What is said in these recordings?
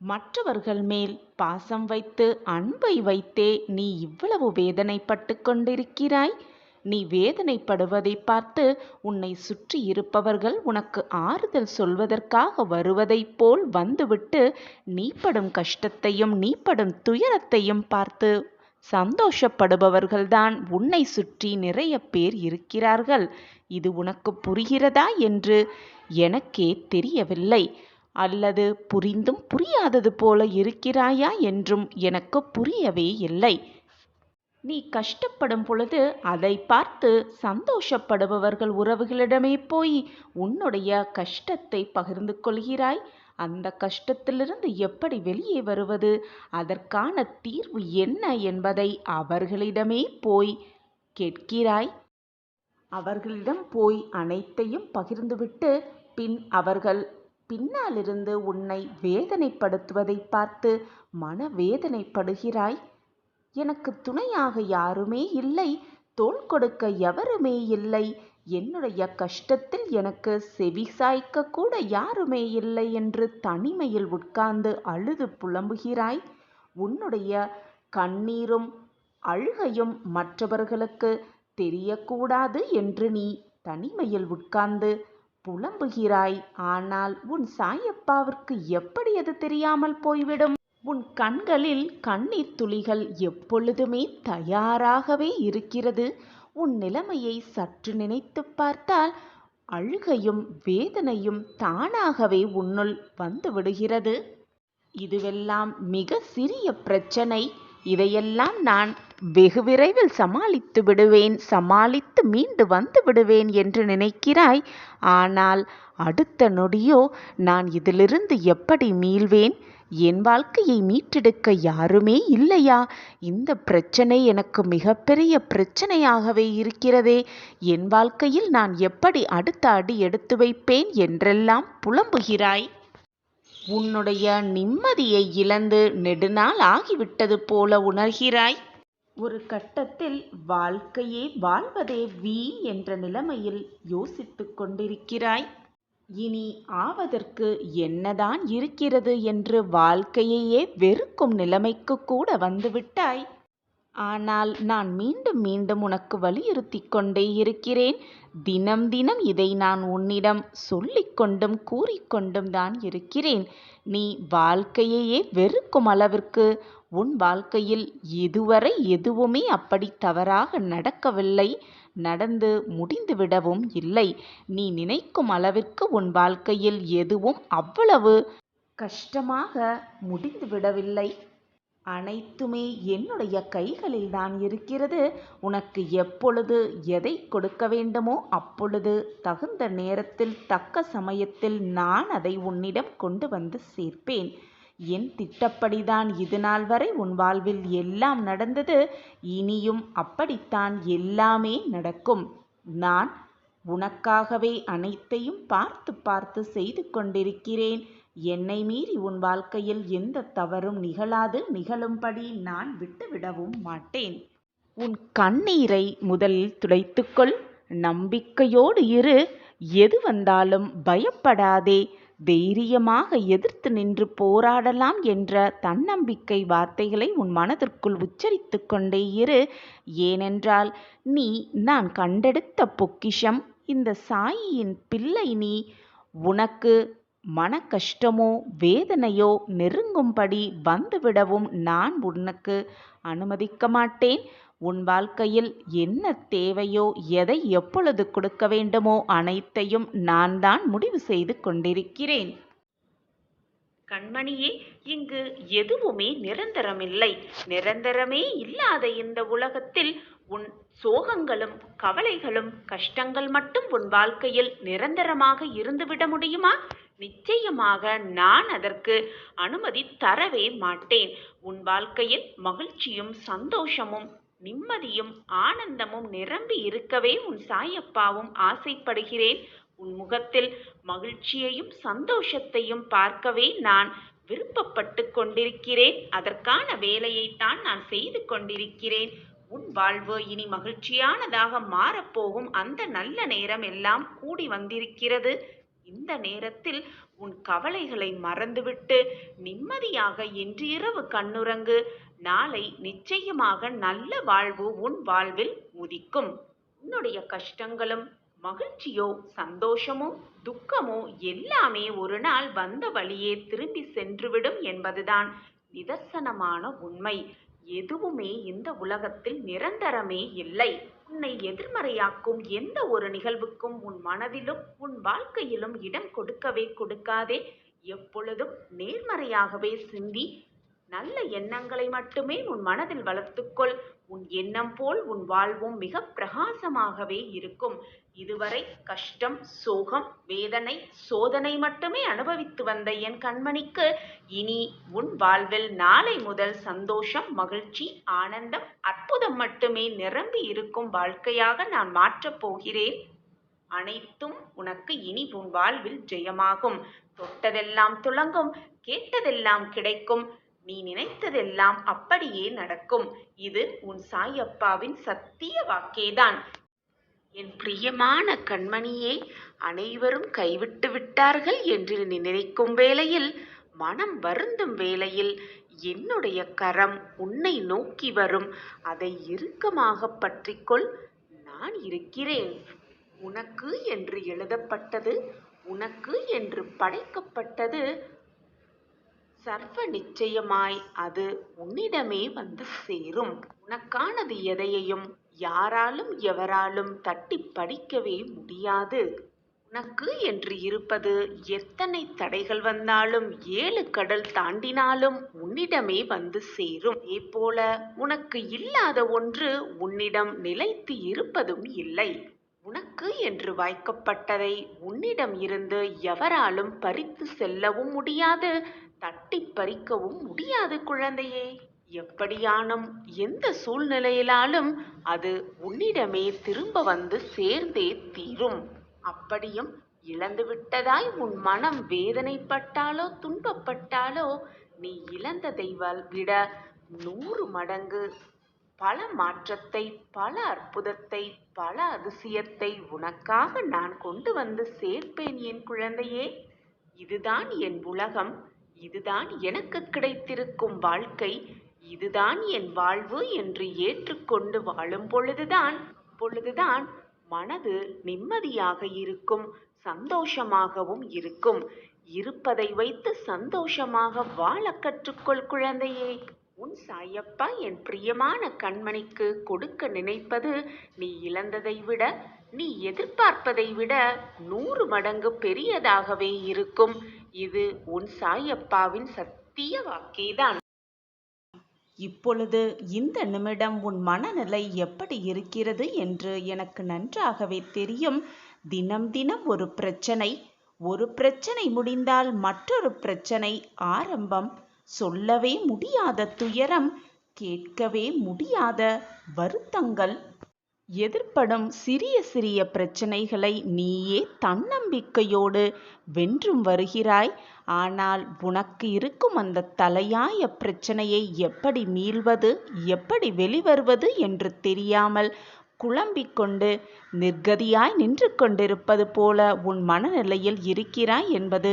மற்றவர்கள் மேல் பாசம் வைத்து அன்பை வைத்தே நீ இவ்வளவு வேதனைப்பட்டு கொண்டிருக்கிறாய். நீ வேதனைப்படுவதை பார்த்து உன்னை சுற்றி இருப்பவர்கள் உனக்கு ஆறுதல் சொல்வதற்காக வருவதைப் போல் வந்துவிட்டு நீ படும் கஷ்டத்தையும் நீ படும் துயரத்தையும் பார்த்து சந்தோஷப்படுபவர்கள்தான் உன்னை சுற்றி நிறைய பேர் இருக்கிறார்கள். இது உனக்கு புரிகிறதா என்று எனக்கே தெரியவில்லை. அல்லது புரிந்தும் புரியாதது போல இருக்கிறாயா என்றும் எனக்கு புரியவே இல்லை. நீ கஷ்டப்படும் பொழுது அதை பார்த்து சந்தோஷப்படுபவர்கள் உறவுகளிடமே போய் உன்னுடைய கஷ்டத்தை பகிர்ந்து கொள்கிறாய். அந்த கஷ்டத்திலிருந்து எப்படி வெளியே வருவது, அதற்கான தீர்வு என்ன என்பதை அவர்களிடமே போய் கேட்கிறாய். அவர்களிடம் போய் அனைத்தையும் பகிர்ந்துவிட்டு பின் அவர்கள் பின்னாலிருந்து உன்னை வேதனைப்படுத்துவதை பார்த்து மனவேதனைப்படுகிறாய். எனக்கு துணையாக யாருமே இல்லை, தோள் கொடுக்க எவருமே இல்லை, என்னுடைய கஷ்டத்தில் எனக்கு செவி சாய்க்க கூட யாருமே இல்லை என்று தனிமையில் உட்கார்ந்து அழுது புலம்புகிறாய். உன்னுடைய கண்ணீரும் அழுகையும் மற்றவர்களுக்கு தெரியக்கூடாது என்று நீ தனிமையில் உட்கார்ந்து புலம்புகிறாய். ஆனால் உன் சாயப்பாவிற்கு எப்படி அது தெரியாமல் போய்விடும்? உன் கண்களில் கண்ணீர் துளிகள் எப்பொழுதுமே தயாராகவே இருக்கிறது. உன் நிலைமையை சற்று நினைத்து பார்த்தால் அழுகையும் வேதனையும் தானாகவே உன்னுள் வந்து விடுகிறது. இதுவெல்லாம் மிக சிறிய பிரச்சனை. இதையெல்லாம் நான் வெகு விரைவில் சமாளித்து விடுவேன், சமாளித்து மீண்டு வந்து விடுவேன் என்று நினைக்கிறாய். ஆனால் அடுத்த நொடியோ நான் இதிலிருந்து எப்படி மீள்வேன், என் வாழ்க்கையை மீட்டெடுக்க யாருமே இல்லையா, இந்த பிரச்சனை எனக்கு மிகப்பெரிய பிரச்சனையாகவே இருக்கிறதே, என் வாழ்க்கையில் நான் எப்படி அடுத்த அடி எடுத்து வைப்பேன் என்றெல்லாம் புலம்புகிறாய். உன்னுடைய நிம்மதியை இழந்து நெடுநாள் ஆகிவிட்டது போல உணர்கிறாய். ஒரு கட்டத்தில் வாழ்க்கையே வாழ்வதே என்ற நிலைமையில் யோசித்துக் கொண்டிருக்கிறாய். இனி ஆவதற்கு என்னதான் இருக்கிறது என்று வாழ்க்கையையே வெறுக்கும் நிலைமைக்கு கூட வந்துவிட்டாய். ஆனால் நான் மீண்டும் மீண்டும் உனக்கு வலியுறுத்தி கொண்டே இருக்கிறேன். தினம் தினம் இதை நான் உன்னிடம் சொல்லிக்கொண்டும் கூறிக்கொண்டும் தான் இருக்கிறேன். நீ வாழ்க்கையையே வெறுக்கும் அளவிற்கு உன் வாழ்க்கையில் இதுவரை எதுவுமே அப்படி தவறாக நடக்கவில்லை, நடந்து முடிந்துவிடவும் இல்லை. நீ நினைக்கும் அளவிற்கு உன் வாழ்க்கையில் எதுவும் அவ்வளவு கஷ்டமாக முடிந்துவிடவில்லை. அனைத்துமே என்னுடைய கைகளில் தான் இருக்கிறது. உனக்கு எப்பொழுது எதை கொடுக்க வேண்டுமோ அப்பொழுது தகுந்த நேரத்தில் தக்க சமயத்தில் நான் அதை உன்னிடம் கொண்டு வந்து சேர்ப்பேன். என் திட்டப்படிதான் இது நாள் வரை உன் வாழ்வில் எல்லாம் நடந்தது. இனியும் அப்படித்தான் எல்லாமே நடக்கும். நான் உனக்காகவே அனைத்தையும் பார்த்து பார்த்து செய்து கொண்டிருக்கிறேன். என்னை மீறி உன் வாழ்க்கையில் எந்த தவறும் நிகழாது, நிகழும்படி நான் விட்டுவிடவும் மாட்டேன். உன் கண்ணீரை முதலில் துடைத்துக்கொள், நம்பிக்கையோடு இரு, எது வந்தாலும் பயப்படாதே, தைரியமாக எதிர்த்து நின்று போராடலாம் என்ற தன்னம்பிக்கை வார்த்தைகளை உன் மனதிற்குள் உச்சரித்து கொண்டே இரு. ஏனென்றால் நீ நான் கண்டெடுத்த பொக்கிஷம், இந்த சாயியின் பிள்ளை நீ. உனக்கு மன கஷ்டமோ வேதனையோ நெருங்கும்படி வந்துவிடவும் நான் உனக்கு அனுமதிக்க மாட்டேன். உன் வாழ்க்கையில் என்ன தேவையோ, எதை எப்பொழுது கொடுக்க வேண்டுமோ அனைத்தையும் நான் தான் முடிவு செய்து கொண்டிருக்கிறேன். கண்மணியே, இங்கு எதுவுமே நிரந்தரமில்லை. நிரந்தரமே இல்லாத இந்த உலகத்தில் உன் சோகங்களும் கவலைகளும் கஷ்டங்கள் மட்டும் உன் வாழ்க்கையில் நிரந்தரமாக இருந்துவிட முடியுமா? நிச்சயமாக நான் அதற்கு அனுமதி தரவே மாட்டேன். உன் வாழ்க்கையில் மகிழ்ச்சியும் சந்தோஷமும் நிம்மதியும் ஆனந்தமும் நிரம்பி இருக்கவே உன் சாயப்பாவும் ஆசைப்படுகிறேன். உன் முகத்தில் மகிழ்ச்சியையும் சந்தோஷத்தையும் பார்க்கவே நான் விருப்பப்பட்டு கொண்டிருக்கிறேன். அதற்கான வேலையைத்தான் நான் செய்து கொண்டிருக்கிறேன். உன் வாழ்வு இனி மகிழ்ச்சியானதாக மாறப்போகும் அந்த நல்ல நேரம் எல்லாம் கூடி வந்திருக்கிறது. இந்த நேரத்தில் உன் கவலைகளை மறந்துவிட்டு நிம்மதியாக இன்றிரவு கண்ணுறங்கு. நாளை நிச்சயமாக நல்ல வாழ்வு உன் வாழ்வில் உதிக்கும். உன்னுடைய கஷ்டங்களும் மகிழ்ச்சியோ சந்தோஷமோ துக்கமோ எல்லாமே ஒரு நாள் வந்த வழியே திரும்பி சென்றுவிடும் என்பதுதான் நிதர்சனமான உண்மை. எதுவுமே இந்த உலகத்தில் நிரந்தரமே இல்லை. உன்னை எதிர்மறையாக்கும் எந்த ஒரு நிகழ்வுக்கும் உன் மனதிலும் உன் வாழ்க்கையிலும் இடம் கொடுக்கவே கொடுக்காதே. எப்பொழுதும் நேர்மறையாகவே சிந்தி நல்ல எண்ணங்களை மட்டுமே உன் மனதில் வளர்த்துக்கொள். உன் எண்ணம் போல் உன் வாழ்வும் மிக பிரகாசமாகவே இருக்கும். இதுவரை கஷ்டம், சோகம், வேதனை, சோதனை மட்டுமே அனுபவித்து வந்த என் கண்மணிக்கு இனி உன் வாழ்வில் நாளை முதல் சந்தோஷம், மகிழ்ச்சி, ஆனந்தம், அற்புதம் மட்டுமே நிரம்பி இருக்கும் வாழ்க்கையாக நான் மாற்றப் போகிறேன். அனைத்தும் உனக்கு இனி உன் வாழ்வில் ஜெயமாகும். தொட்டதெல்லாம் துலங்கும், கேட்டதெல்லாம் கிடைக்கும், நீ நினைத்ததெல்லாம் அப்படியே நடக்கும். இது உன் சாயப்பாவின் சத்திய வாக்கேதான். என் பிரியமான கண்மணியே, அனைவரும் கைவிட்டு விட்டார்கள் என்று நீ நினைக்கும் வேளையில், மனம் வருந்தும் வேளையில் என்னுடைய கரம் உன்னை நோக்கி வரும். அதை இறுக்கமாக பற்றிக்கொள். நான் இருக்கிறேன். உனக்கு என்று எழுதப்பட்டது, உனக்கு என்று படைக்கப்பட்டது சர்வ நிச்சயமாய் அது உன்னிடமே வந்து சேரும். உனக்கானது எதையையும் யாராலும் எவராலும் தட்டி பறிக்கவே முடியாது. உனக்கு என்று இருப்பது எத்தனை தடைகள் வந்தாலும் 7 கடல் தாண்டினாலும் உன்னிடமே வந்து சேரும். போல உனக்கு இல்லாத ஒன்று உன்னிடம் நிலைத்து இருப்பதும் இல்லை. உனக்கு என்று வாய்க்கப்பட்டதை உன்னிடம் இருந்து எவராலும் பறித்து செல்லவும் முடியாது, தட்டி பறிக்கவும் முடியாது குழந்தையே. எப்படியானும் எந்த சூழ்நிலையிலாலும் அது உன்னிடமே திரும்ப வந்து சேர்ந்தே தீரும். அப்படியும் இழந்துவிட்டதாய் உன் மனம் வேதனைப்பட்டாலோ துன்பப்பட்டாலோ நீ இழந்ததை விட 100 மடங்கு பல மாற்றத்தை, பல அற்புதத்தை, பல அதிசயத்தை உனக்காக நான் கொண்டு வந்து சேர்ப்பேன் என் குழந்தையே. இதுதான் என் உலகம், இதுதான் எனக்கு கிடைத்திருக்கும் வாழ்க்கை, இதுதான் என் வாழ்வு என்று ஏற்றுக்கொண்டு வாழும் பொழுதுதான் மனது நிம்மதியாக இருக்கும், சந்தோஷமாகவும் இருக்கும். இருப்பதை வைத்து சந்தோஷமாக வாழ கற்றுக்கொள் குழந்தையே. உன் சாயப்பா என் பிரியமான கண்மணிக்கு கொடுக்க நினைப்பது நீ இழந்ததை விட, நீ எதிர்பார்ப்பதை விட 100 மடங்கு பெரியதாகவே இருக்கும். இது உன் சாயப்பாவின் சத்திய வாக்கேதான். இப்பொழுது இந்த நிமிடம் உன் மனநிலை எப்படி இருக்கிறது என்று எனக்கு நன்றாகவே தெரியும். தினம் தினம் ஒரு பிரச்சனை முடிந்தால் மற்றொரு பிரச்சனை ஆரம்பம். சொல்லவே முடியாத துயரம், கேட்கவே முடியாத வருத்தங்கள். எதிர்ப்படும் சிறிய சிறிய பிரச்சனைகளை நீயே தன்னம்பிக்கையோடு வென்றும் வருகிறாய். ஆனால் உனக்கு இருக்கும் அந்த தலையாய பிரச்சனையை எப்படி மீள்வது, எப்படி வெளிவருவது என்று தெரியாமல் குழம்பிக் கொண்டு நிர்கதியாய் நின்று கொண்டிருப்பது போல உன் மனநிலையில் இருக்கிறாய் என்பது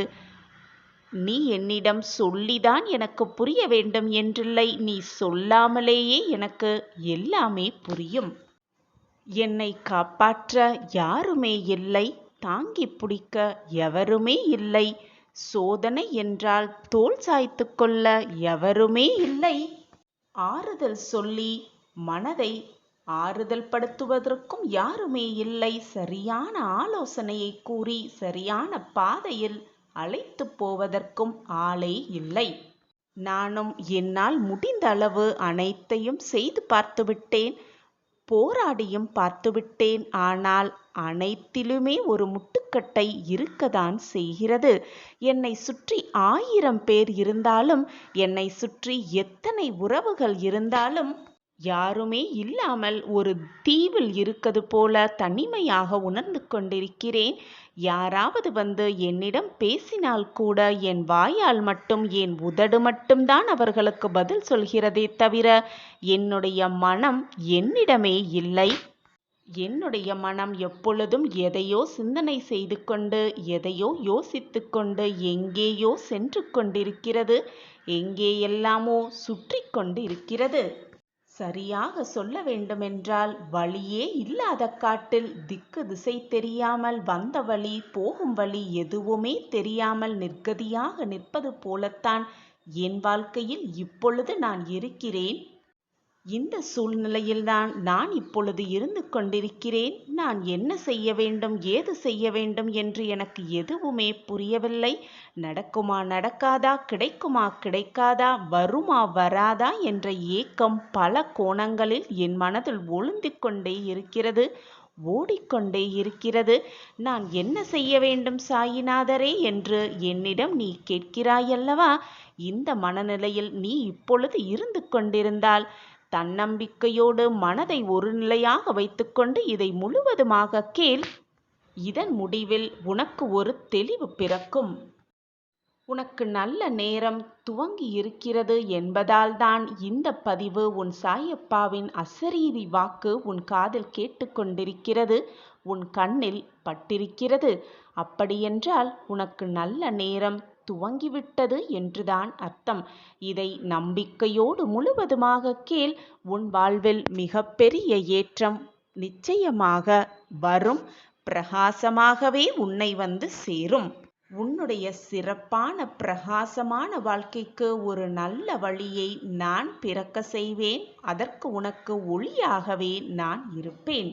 நீ என்னிடம் சொல்லிதான் எனக்கு புரிய வேண்டும் என்றில்லை. நீ சொல்லாமலேயே எனக்கு எல்லாமே புரியும். என்னை காப்பாற்ற யாருமே இல்லை, தாங்கி பிடிக்க எவருமே இல்லை. சோதனை என்றால் தோள் சாய்த்து கொள்ள எவருமே இல்லை. ஆறுதல் சொல்லி மனதை ஆறுதல் படுத்துவதற்கும் யாருமே இல்லை. சரியான ஆலோசனையை கூறி சரியான பாதையில் அழைத்து போவதற்கும் ஆளே இல்லை. நானும் என்னால் முடிந்த அளவு அனைத்தையும் செய்து பார்த்துவிட்டேன், போராடியும் பார்த்துவிட்டேன். ஆனால் அனைத்திலுமே ஒரு முட்டுக்கட்டை இருக்கத்தான் செய்கிறது. என்னை சுற்றி 1000 பேர் இருந்தாலும், என்னை சுற்றி எத்தனை உறவுகள் இருந்தாலும், யாருமே இல்லாமல் ஒரு தீவில் இருக்கிறது போல தனிமையாக உணர்ந்து கொண்டிருக்கிறேன். யாராவது வந்து என்னிடம் பேசினால் கூட என் வாயால் மட்டும், என் உதடு மட்டும்தான் அவர்களுக்கு பதில் சொல்கிறதே தவிர என்னுடைய மனம் என்னிடமே இல்லை. என்னுடைய மனம் எப்பொழுதும் எதையோ சிந்தனை செய்து கொண்டு, எதையோ யோசித்து கொண்டு எங்கேயோ சென்று கொண்டிருக்கிறது, எங்கேயெல்லாமோ சுற்றி கொண்டு இருக்கிறது. சரியாக சொல்ல வேண்டுமென்றால், வழியே இல்லாத காட்டில் திக்கு திசை தெரியாமல், வந்த வழி போகும் வழி எதுவுமே தெரியாமல் நிர்கதியாக நிற்பது போலத்தான் என் வாழ்க்கையில் இப்பொழுது நான் இருக்கிறேன். இந்த சூழ்நிலையில்தான் நான் இப்பொழுது இருந்து கொண்டிருக்கிறேன். நான் என்ன செய்ய வேண்டும், ஏது செய்ய வேண்டும் என்று எனக்கு எதுவுமே புரியவில்லை. நடக்குமா நடக்காதா, கிடைக்குமா கிடைக்காதா, வருமா வராதா என்ற ஏக்கம் பல கோணங்களில் என் மனதில் ஒளிந்து கொண்டே இருக்கிறது, ஓடிக்கொண்டே இருக்கிறது. நான் என்ன செய்ய வேண்டும் சாயிநாதரே என்று என்னிடம் நீ கேட்கிறாயல்லவா? இந்த மனநிலையில் நீ இப்பொழுது இருந்து கொண்டிருந்தால், தன்னம்பிக்கையோடு மனதை ஒரு நிலையாக வைத்துக்கொண்டு இதை முழுவதுமாக கேள். இதன் முடிவில் உனக்கு ஒரு தெளிவு பிறக்கும். உனக்கு நல்ல நேரம் துவங்கி இருக்கிறது என்பதால்தான் இந்த பதிவு. உன் சாயப்பாவின் அசரீரி வாக்கு உன் காதில் கேட்டுக்கொண்டிருக்கிறது, உன் கண்ணில் பட்டிருக்கிறது. அப்படியென்றால் உனக்கு நல்ல நேரம் துவங்கிவிட்டது என்றுதான் அர்த்தம். இதை நம்பிக்கையோடு முழுவதுமாக கேள். உன் வாழ்வில் மிகப்பெரிய ஏற்றம் நிச்சயமாக வரும். பிரகாசமாகவே உன்னை வந்து சேரும். உன்னுடைய சிறப்பான பிரகாசமான வாழ்க்கைக்கு ஒரு நல்ல வழியை நான் பிறக்க செய்வேன். அதற்கு உனக்கு ஒளியாகவே நான் இருப்பேன்.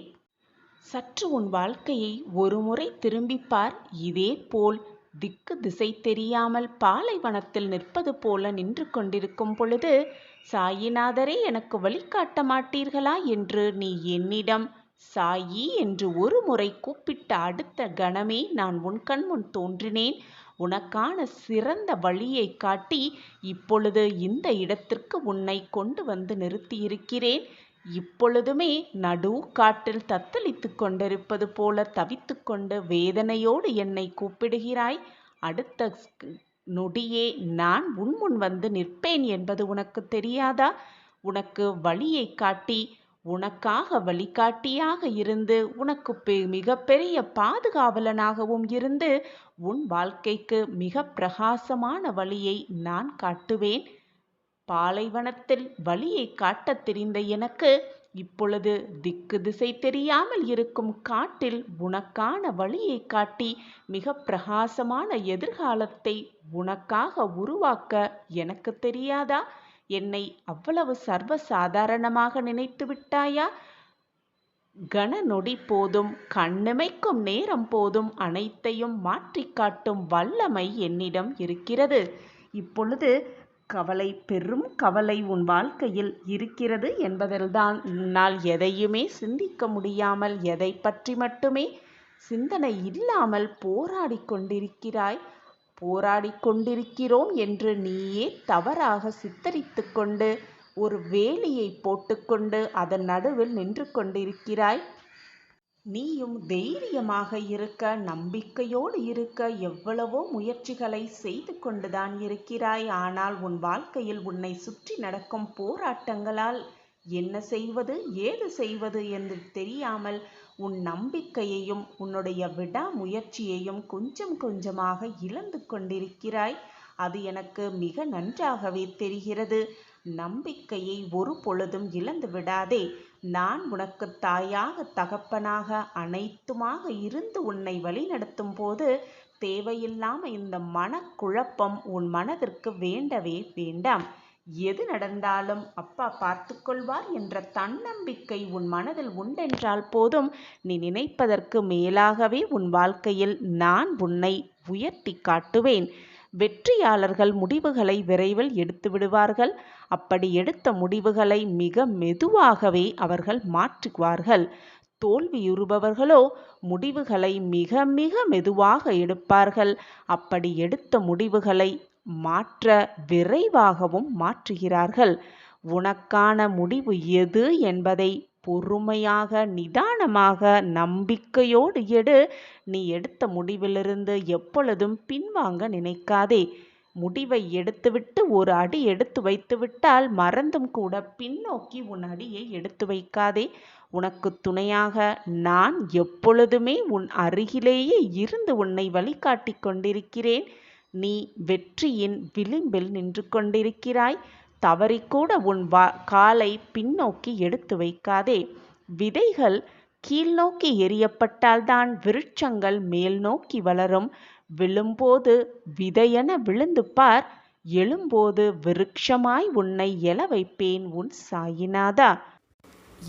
சற்று உன் வாழ்க்கையை ஒருமுறை திரும்பிப்பார். இதே போல் திக்கு திசை தெரியாமல் பாலைவனத்தில் நிற்பது போல நின்று கொண்டிருக்கும் பொழுது, சாயிநாதரே எனக்கு வழிகாட்ட மாட்டீர்களா என்று நீ என்னிடம் சாயி என்று ஒரு முறை கூப்பிட்ட அடுத்த கணமே நான் உன் கண் முன் தோன்றினேன். உனக்கான சிறந்த வழியை காட்டி இப்பொழுது இந்த இடத்திற்கு உன்னை கொண்டு வந்து நிறுத்தியிருக்கிறேன். இப்பொழுதுமே நடு காட்டில் தத்தளித்து கொண்டிருப்பது போல தவித்து கொண்டு வேதனையோடு என்னை கூப்பிடுகிறாய். அடுத்த நொடியே நான் உன்முன் வந்து நிற்பேன் என்பது உனக்கு தெரியாதா? உனக்கு வழியை காட்டி, உனக்காக வழிகாட்டியாக இருந்து, உனக்கு மிகப்பெரிய பாதுகாவலனாகவும் இருந்து, உன் வாழ்க்கைக்கு மிக பிரகாசமான வழியை நான் காட்டுவேன். பாலைவனத்தில் வழியை காட்டத் தெரிந்த எனக்கு இப்பொழுது திக்கு திசை தெரியாமல் இருக்கும் காட்டில் உனக்கான வழியை காட்டி மிக பிரகாசமான எதிர்காலத்தை உனக்காக உருவாக்க எனக்கு தெரியாதா? என்னை அவ்வளவு சர்வ சாதாரணமாக நினைத்து விட்டாயா? கன நொடி போதும், கண்ணிமைக்கும் நேரம் போதும் அனைத்தையும் மாற்றி காட்டும் வல்லமை என்னிடம் இருக்கிறது. இப்பொழுது கவலை, பெரும் கவலை உன் வாழ்க்கையில் இருக்கிறது என்பதில்தான் உன்னால் எதையுமே சிந்திக்க முடியாமல், எதை பற்றி மட்டுமே சிந்தனை இல்லாமல் போராடி கொண்டிருக்கிறாய். போராடி கொண்டிருக்கிறோம் என்று நீயே தவறாக சித்தரித்து கொண்டு ஒரு வேலியை போட்டுக்கொண்டு அதன் நடுவில் நின்று கொண்டிருக்கிறாய். நீயும் தைரியமாக இருக்க, நம்பிக்கையோடு இருக்க எவ்வளவோ முயற்சிகளை செய்து கொண்டுதான் இருக்கிறாய். ஆனால் உன் வாழ்க்கையில் உன்னை சுற்றி நடக்கும் போராட்டங்களால் என்ன செய்வது, ஏது செய்வது என்று தெரியாமல் உன் நம்பிக்கையையும் உன்னுடைய விடாமுயற்சியையும் கொஞ்சம் கொஞ்சமாக இழந்து கொண்டிருக்கிறாய். அது எனக்கு மிக நன்றாகவே தெரிகிறது. நம்பிக்கையை ஒரு பொழுதும் இழந்து விடாதே. நான் உனக்கு தாயாக, தகப்பனாக, அனைத்துமாக இருந்து உன்னை வழிநடத்தும் போது தேவையில்லாமல் இந்த மனக்குழப்பம் உன் மனதிற்கு வேண்டவே வேண்டாம். எது நடந்தாலும் அப்பா பார்த்து கொள்வார் என்ற தன்னம்பிக்கை உன் மனதில் உண்டென்றால் போதும். நீ நினைப்பதற்கு மேலாகவே உன் வாழ்க்கையில் நான் உன்னை உயர்த்தி காட்டுவேன். வெற்றியாளர்கள் முடிவுகளை விரைவில் எடுத்து விடுவார்கள். அப்படி எடுத்த முடிவுகளை மிக மெதுவாகவே அவர்கள் மாற்றுவார்கள். தோல்வியுறுபவர்களோ முடிவுகளை மிக மிக மெதுவாக எடுப்பார்கள். அப்படி எடுத்த முடிவுகளை மாற்ற விரைவாகவும் மாற்றுகிறார்கள். உனக்கான முடிவு எது என்பதை பொறுமையாக, நிதானமாக, நம்பிக்கையோடு எடு. நீ எடுத்த முடிவிலிருந்து எப்பொழுதும் பின்வாங்க நினைக்காதே. முடிவை எடுத்துவிட்டு ஒரு அடி எடுத்து வைத்துவிட்டால் மறந்தும் கூட பின்னோக்கி உன் அடியை எடுத்து வைக்காதே. உனக்கு துணையாக நான் எப்பொழுதுமே உன் அருகிலேயே இருந்து உன்னை வழிகாட்டிக் கொண்டிருக்கிறேன். நீ வெற்றியின் விளிம்பில் நின்று கொண்டிருக்கிறாய். தவறிக்கூட உன் காலை பின்னோக்கி எடுத்து வைக்காதே. விதைகள் கீழ்நோக்கி எறியப்பட்டால்தான் விருட்சங்கள் மேல் நோக்கி வளரும். விழும்போது விதையென விழுந்து பார், எழும்போது விருட்சமாய் உன்னை எழ வைப்பேன் உன் சாயிநாதா.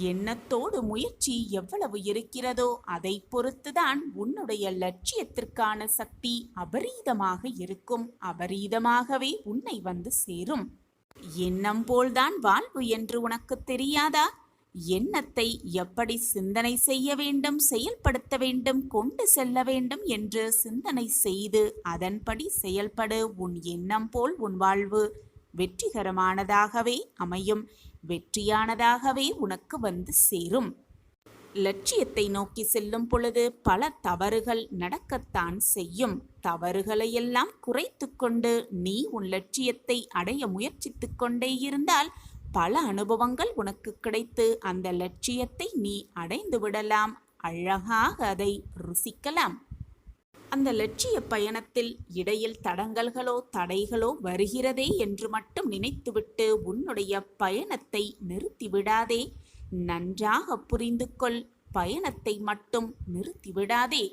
எண்ணத்தோடு முயற்சி எவ்வளவு இருக்கிறதோ அதை பொறுத்துதான் உன்னுடைய லட்சியத்திற்கான சக்தி அபரீதமாக இருக்கும். அபரீதமாகவே உன்னை வந்து சேரும். எண்ணம் போல்தான் வாழ்வு என்று உனக்கு தெரியாதா? எண்ணத்தை எப்படி சிந்தனை செய்ய வேண்டும், செயல்படுத்த வேண்டும், கொண்டு செல்ல வேண்டும் என்று சிந்தனை செய்து அதன்படி செயல்படு. உன் எண்ணம் போல் உன் வாழ்வு வெற்றிகரமானதாகவே அமையும். வெற்றியானதாகவே உனக்கு வந்து சேரும். லட்சியத்தை நோக்கி செல்லும் பொழுது பல தவறுகள் நடக்கத்தான் செய்யும். தவறுகளையெல்லாம் குறைத்து கொண்டு நீ உன் லட்சியத்தை அடைய முயற்சித்து கொண்டே இருந்தால் பல அனுபவங்கள் உனக்கு கிடைத்து அந்த லட்சியத்தை நீ அடைந்து விடலாம். அழகாக அதை ருசிக்கலாம். அந்த லட்சிய பயணத்தில் இடையில் தடங்கல்களோ தடைகளோ வருகிறதே என்று மட்டும் நினைத்துவிட்டு உன்னுடைய பயணத்தை நிறுத்திவிடாதே. நன்றாக புரிந்து கொள். பயணத்தை மட்டும் நிறுத்திவிடாதே.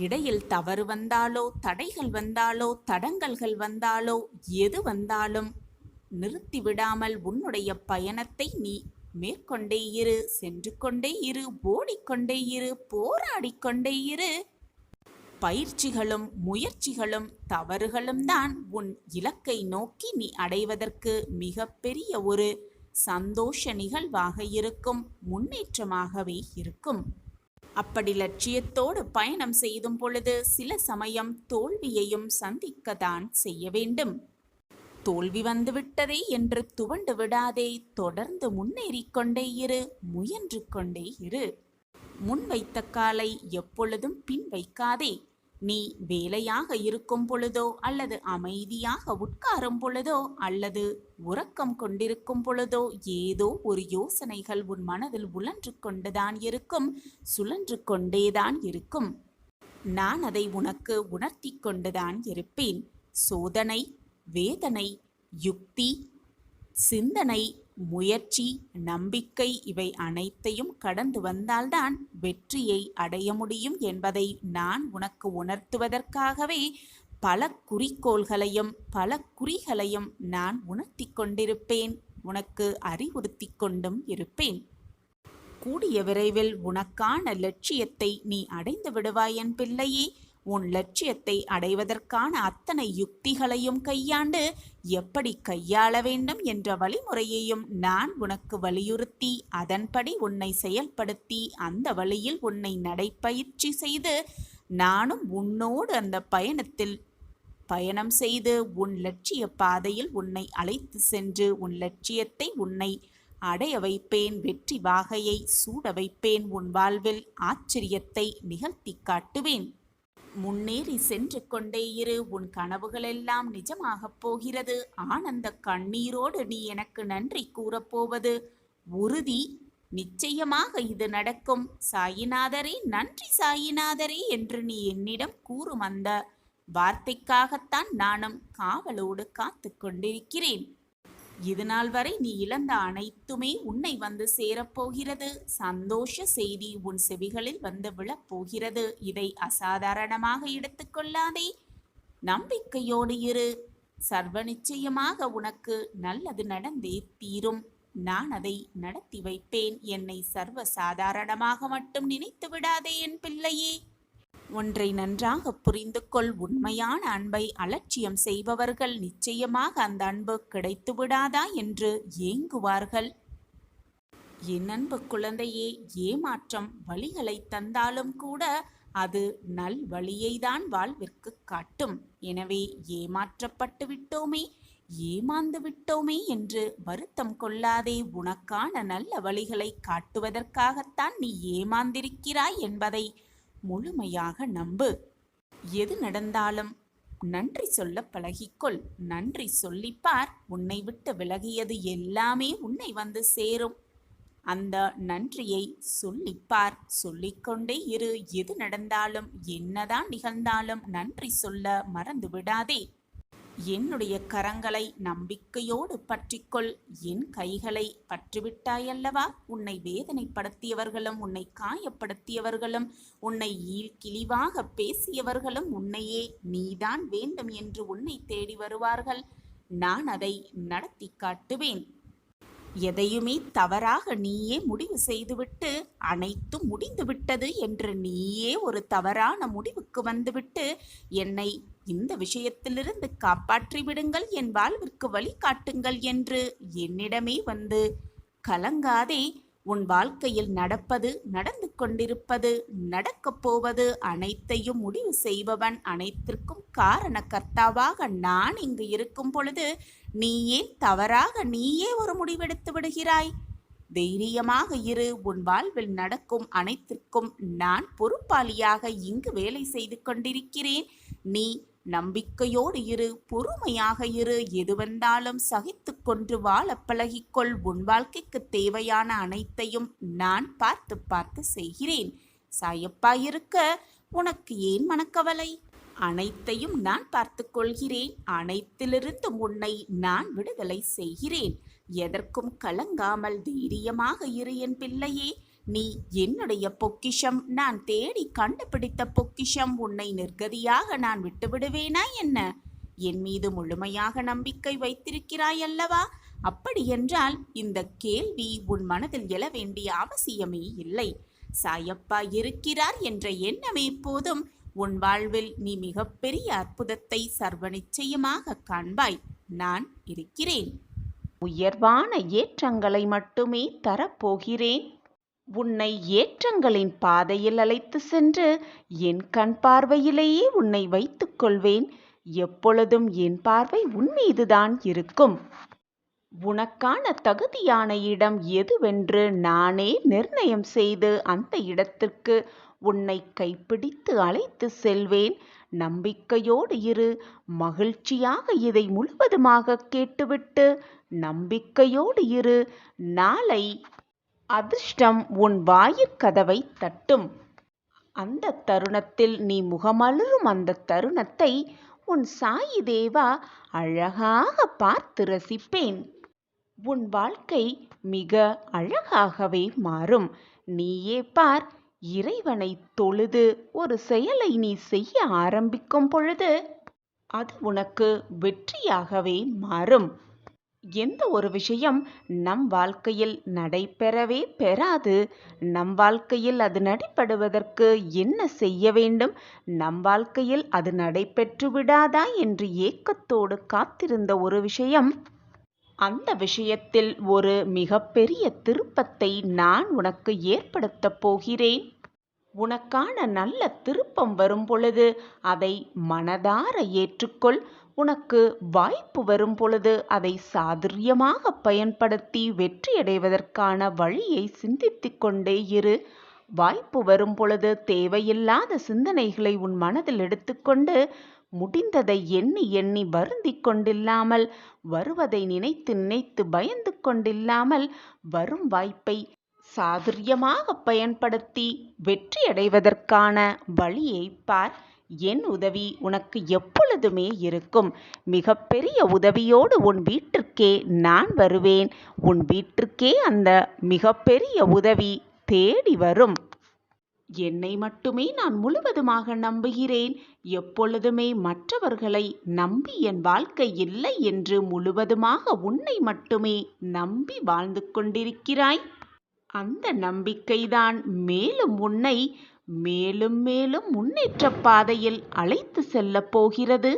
இடையில் தவறு வந்தாலோ தடைகள் வந்தாலோ தடங்கல்கள் வந்தாலோ எது வந்தாலும் நிறுத்திவிடாமல் உன்னுடைய பயணத்தை நீ மேற்கொண்டே இரு. சென்று கொண்டே இரு. ஓடிக்கொண்டே இரு. போராடிக்கொண்டே இரு. பயிற்சிகளும் முயற்சிகளும் தவறுகளும் தான் உன் இலக்கை நோக்கி நீ அடைவதற்கு மிகப்பெரிய ஒரு சந்தோஷ நிகழ்வாக இருக்கும். முன்னேற்றமாகவே இருக்கும். அப்படி லட்சியத்தோடு பயணம் செய்தும் பொழுது சில சமயம் தோல்வியையும் சந்திக்கத்தான் செய்ய வேண்டும். தோல்வி வந்துவிட்டதே என்று துவண்டு விடாதே. தொடர்ந்து முன்னேறிக் கொண்டே இரு. முயன்று கொண்டே இரு. முன் வைத்த காலை எப்பொழுதும் பின் வைக்காதே. நீ வேலையாக இருக்கும் பொழுதோ அல்லது அமைதியாக உட்காரும் பொழுதோ அல்லது உறக்கம் கொண்டிருக்கும் பொழுதோ ஏதோ ஒரு யோசனைகள் உன் மனதில் உழன்று கொண்டுதான் இருக்கும். சுழன்று கொண்டேதான் இருக்கும். நான் அதை உனக்கு உணர்த்தி கொண்டுதான் இருப்பேன். சோதனை, வேதனை, யுக்தி, சிந்தனை, முயற்சி, நம்பிக்கை இவை அனைத்தையும் கடந்து வந்தால்தான் வெற்றியை அடைய முடியும் என்பதை நான் உனக்கு உணர்த்துவதற்காகவே பல குறிக்கோள்களையும் பல குறிகளையும் நான் உணர்த்தி கொண்டிருப்பேன். உனக்கு அறிவுறுத்தி கொண்டும் இருப்பேன். கூடிய விரைவில் உனக்கான லட்சியத்தை நீ அடைந்து விடுவாய் என் பிள்ளையே. உன் லட்சியத்தை அடைவதற்கான அத்தனை யுக்திகளையும் கையாண்டு எப்படி கையாள வேண்டும் என்ற வழிமுறையையும் நான் உனக்கு வலியுறுத்தி அதன்படி உன்னை செயல்படுத்தி அந்த வழியில் உன்னை நடைப்பயிற்சி செய்து நானும் உன்னோடு அந்த பயணம் செய்து உன் லட்சிய பாதையில் உன்னை அழைத்து சென்று உன் லட்சியத்தை உன்னை அடைய வைப்பேன். வெற்றி வாகையை சூட வைப்பேன். உன் வாழ்வில் ஆச்சரியத்தை நிகழ்த்தி காட்டுவேன். முன்னேறி சென்று கொண்டே இரு. உன் கனவுகளெல்லாம் நிஜமாகப் போகிறது. ஆனந்த கண்ணீரோடு நீ எனக்கு நன்றி கூறப்போவது உறுதி. நிச்சயமாக இது நடக்கும். சாயிநாதரே, நன்றி சாயிநாதரே என்று நீ என்னிடம் கூறும் அந்த வார்த்தைக்காகத்தான் நானும் காவலோடு காத்து கொண்டிருக்கிறேன். இதுநாள் வரை நீ இழந்த அனைத்துமே உன்னை வந்து சேரப்போகிறது. சந்தோஷ செய்தி உன் செவிகளில் வந்து விழப்போகிறது. இதை அசாதாரணமாக எடுத்துக்கொள்ளாதே. நம்பிக்கையோடு இரு. சர்வ நிச்சயமாக உனக்கு நல்லது நடந்தே தீரும். நான் அதை நடத்தி வைப்பேன். என்னை சர்வ சாதாரணமாக மட்டும் நினைத்து விடாதே என் பிள்ளையே. ஒன்றை நன்றாக புரிந்து கொள். உண்மையான அன்பை அலட்சியம் செய்பவர்கள் நிச்சயமாக அந்த அன்பு கிடைத்து விடாதா என்று ஏங்குவார்கள். என் அன்பு குழந்தையே, ஏமாற்றம் வழிகளை தந்தாலும் கூட அது நல் வழியைதான் வாழ்விற்கு காட்டும். எனவே ஏமாற்றப்பட்டு விட்டோமே, ஏமாந்து விட்டோமே என்று வருத்தம் கொள்ளாதே. உனக்கான நல்ல வழிகளை காட்டுவதற்காகத்தான் நீ ஏமாந்திருக்கிறாய் என்பதை முழுமையாக நம்பு. எது நடந்தாலும் நன்றி சொல்ல பழகிக்கொள். நன்றி சொல்லிப்பார். உன்னை விட்டு விலகியது எல்லாமே உன்னை வந்து சேரும். அந்த நன்றியை சொல்லிப்பார். சொல்லிக்கொண்டே இரு. எது நடந்தாலும் என்னதான் நிகழ்ந்தாலும் நன்றி சொல்ல மறந்து விடாதே. என்னுடைய கரங்களை நம்பிக்கையோடு பற்றிக்கொள். என் கைகளை பற்றிவிட்டாயல்லவா? உன்னை வேதனைப்படுத்தியவர்களும் உன்னை காயப்படுத்தியவர்களும் உன்னை கிழிவாக பேசியவர்களும் உன்னையே நீதான் வேண்டும் என்று உன்னை தேடி வருவார்கள். நான் அதை நடத்தி காட்டுவேன். எதையுமே தவறாக நீயே முடிவு செய்துவிட்டு அனைத்தும் முடிந்துவிட்டது என்று நீயே ஒரு தவறான முடிவுக்கு வந்துவிட்டு என்னை இந்த விஷயத்திலிருந்து காப்பாற்றி விடுங்கள், என் வாழ்விற்கு வழிகாட்டுங்கள் என்று என்னிடமே வந்து கலங்காதே. உன் வாழ்க்கையில் நடப்பது, நடந்து கொண்டிருப்பது, நடக்கப் போவது அனைத்தையும் முடிவு செய்பவன், அனைத்திற்கும் காரணகர்த்தாவாக நான் இங்கு இருக்கும் பொழுது நீ ஏன் தவறாக நீயே ஒரு முடிவெடுத்து விடுகிறாய்? தைரியமாக இரு. உன் வாழ்வில் நடக்கும் அனைத்திற்கும் நான் பொறுப்பாளியாக இங்கு வேலை செய்து கொண்டிருக்கிறேன். நீ நம்பிக்கையோடு இரு, பொறுமையாக இரு. எது வந்தாலும் சகித்து கொண்டு வாழ பழகிக்கொள். உன் வாழ்க்கைக்கு தேவையான அனைத்தையும் நான் பார்த்து பார்த்து செய்கிறேன். சாயப்பா இருக்க உனக்கு ஏன் மனக்கவலை? அனைத்தையும் நான் பார்த்து கொள்கிறேன். அனைத்திலிருந்து உன்னை நான் விடுதலை செய்கிறேன். எதற்கும் கலங்காமல் தைரியமாக இரு என் பிள்ளையே. நீ என்னுடைய பொக்கிஷம். நான் தேடி கண்டுபிடித்த பொக்கிஷம். உன்னை நிர்கதியாக நான் விட்டுவிடுவேனா என்ன? என் மீது முழுமையாக நம்பிக்கை வைத்திருக்கிறாய் அல்லவா? அப்படியென்றால் இந்த கேள்வி உன் மனதில் எழ வேண்டிய அவசியமே இல்லை. சாயப்பா இருக்கிறார் என்ற எண்ணமே போதும். உன் வாழ்வில் நீ மிகப்பெரிய அற்புதத்தை சர்வ நிச்சயமாக காண்பாய். நான் இருக்கிறேன். உயர்வான ஏற்றங்களை மட்டுமே தரப்போகிறேன். உன்னை ஏற்றங்களின் பாதையில் அழைத்து சென்று என் கண் பார்வையிலேயே உன்னை வைத்துக் கொள்வேன். எப்பொழுதும் என் பார்வை உன் மீதுதான் இருக்கும். உனக்கான தகுதியான இடம் எதுவென்று நானே நிர்ணயம் செய்து அந்த இடத்திற்கு உன்னை கைப்பிடித்து அழைத்து செல்வேன். நம்பிக்கையோடு இரு. மகிழ்ச்சியாக இதை முழுவதுமாக கேட்டுவிட்டு நம்பிக்கையோடு இரு. நாளை அதிர்ஷ்டம் உன் வாயிற்கதவை தட்டும். அந்த தருணத்தில் நீ முகமலரும் அந்த தருணத்தை உன் சாயி தேவா அழகாக பார்த்து ரசிப்பேன். உன் வாழ்க்கை மிக அழகாகவே மாறும். நீயே பார், இறைவனை தொழுது ஒரு செயலை நீ செய்ய ஆரம்பிக்கும் பொழுது அது உனக்கு வெற்றியாகவே மாறும். எந்த ஒரு விஷயம் நம் வாழ்க்கையில் நடைபெறவே பெறாது. நம் வாழ்க்கையில் அது நடைபெறுவதற்கு என்ன செய்ய வேண்டும்? நம் வாழ்க்கையில் அது நடைபெற்று விடாதா என்று ஏக்கத்தோடு காத்திருந்த ஒரு விஷயம், அந்த விஷயத்தில் ஒரு மிகப்பெரிய திருப்பத்தை நான் உனக்கு ஏற்படுத்தப் போகிறேன். உனக்கான நல்ல திருப்பம் வரும் பொழுது அதை மனதார ஏற்றுக்கொள். உனக்கு வாய்ப்பு வரும் பொழுது அதை சாதுரியமாக பயன்படுத்தி வெற்றியடைவதற்கான வழியை சிந்தித்துக் கொண்டே இரு. வாய்ப்பு வரும் பொழுது தேவையில்லாத சிந்தனைகளை உன் மனதில் எடுத்துக்கொண்டு முடிந்ததை எண்ணி எண்ணி வருந்திக் கொண்டில்லாமல், வருவதை நினைத்து நினைத்து பயந்து கொண்டில்லாமல், வரும் வாய்ப்பை சாதுரியமாக பயன்படுத்தி வெற்றியடைவதற்கான வழியை பார். என் உதவி உனக்கு எப்பொழுதுமே இருக்கும். மிகப்பெரிய உதவியோடு உன் வீட்டிற்கே நான் வருவேன். உன் வீட்டிற்கே அந்த மிகப்பெரிய உதவி தேடி வரும். என்னை மட்டுமே நான் முழுவதுமாக நம்புகிறேன். எப்பொழுதுமே மற்றவர்களை நம்பி என் வாழ்க்கை இல்லை என்று முழுவதுமாக உன்னை மட்டுமே நம்பி வாழ்ந்து கொண்டிருக்கிறாய். அந்த நம்பிக்கைதான் மேலும் உன்னை மேலும் மேலும் முன்னேற்ற பாதையில் அழைத்து செல்லப் போகிறது.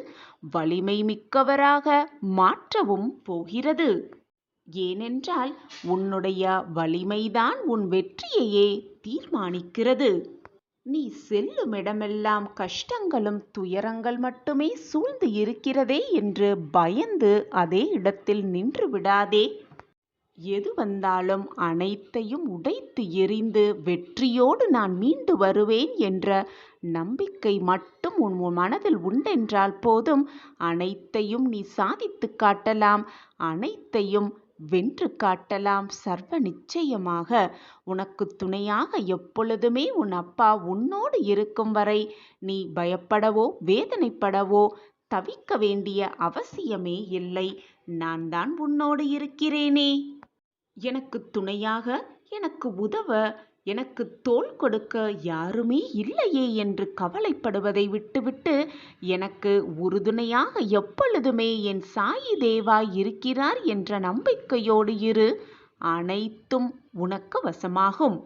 வலிமை மிக்கவராக மாற்றவும் போகிறது. ஏனென்றால் உன்னுடைய வலிமைதான் உன் வெற்றியையே தீர்மானிக்கிறது. நீ செல்லும் இடமெல்லாம் கஷ்டங்களும் துயரங்கள் மட்டுமே சூழ்ந்து இருக்கிறதே என்று பயந்து அதே இடத்தில் நின்று விடாதே. எது வந்தாலும் அனைத்தையும் உடைத்து எறிந்து வெற்றியோடு நான் மீண்டு வருவேன் என்ற நம்பிக்கை மட்டும் உன் மனதில் உண்டென்றால் போதும். அனைத்தையும் நீ சாதித்து காட்டலாம். அனைத்தையும் வென்று காட்டலாம் சர்வ நிச்சயமாக. உனக்கு துணையாக எப்பொழுதுமே உன் அப்பா உன்னோடு இருக்கும் வரை நீ பயப்படவோ வேதனைப்படவோ தவிக்க வேண்டிய அவசியமே இல்லை. நான் தான் உன்னோடு இருக்கிறேனே. எனக்கு துணையாக, எனக்கு உதவ, எனக்கு தோள் கொடுக்க யாருமே இல்லையே என்று கவலைப்படுவதை விட்டுவிட்டு, எனக்கு உறுதுணையாக எப்பொழுதுமே என் சாயி தேவா இருக்கிறார் என்ற நம்பிக்கையோடு இரு. அனைத்தும் உனக்கு வசமாகும்.